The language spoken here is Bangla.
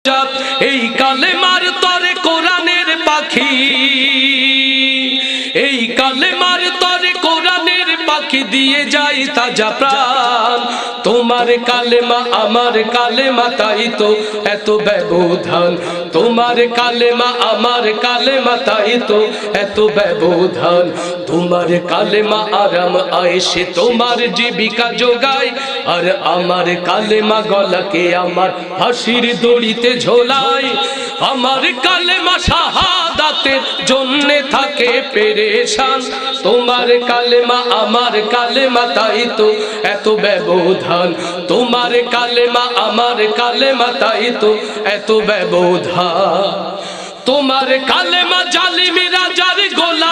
এই কালেমার তরে কোরআনের পাখি, এই কালেমার তরে কোরআনের পাখি দিয়ে যায় তাজা প্রাণ। তোমার কালেমা আমার কালেমা, তাই তো এত ব্যবধান। তোমার কালেমা আমার কালেমা, তাই তো এত ব্যবধান। তোমার কালেমা আরাম আয়েশে তোমার জীবিকা যোগায়, আর আমার কালেমা গলাকে আমার হাসির দড়িতে ঝোলায়। আমার কালেমা শাহাদাতের জন্যে থাকে পেরেশান। তোমার কালেমা আমার কালেমা, তাই তো এত ব্যবধান। তোমার কালেমা আমার কালেমা, তাই তো এত ব্যবধান। তোমার কালেমা জালিমি রাজার গোলাম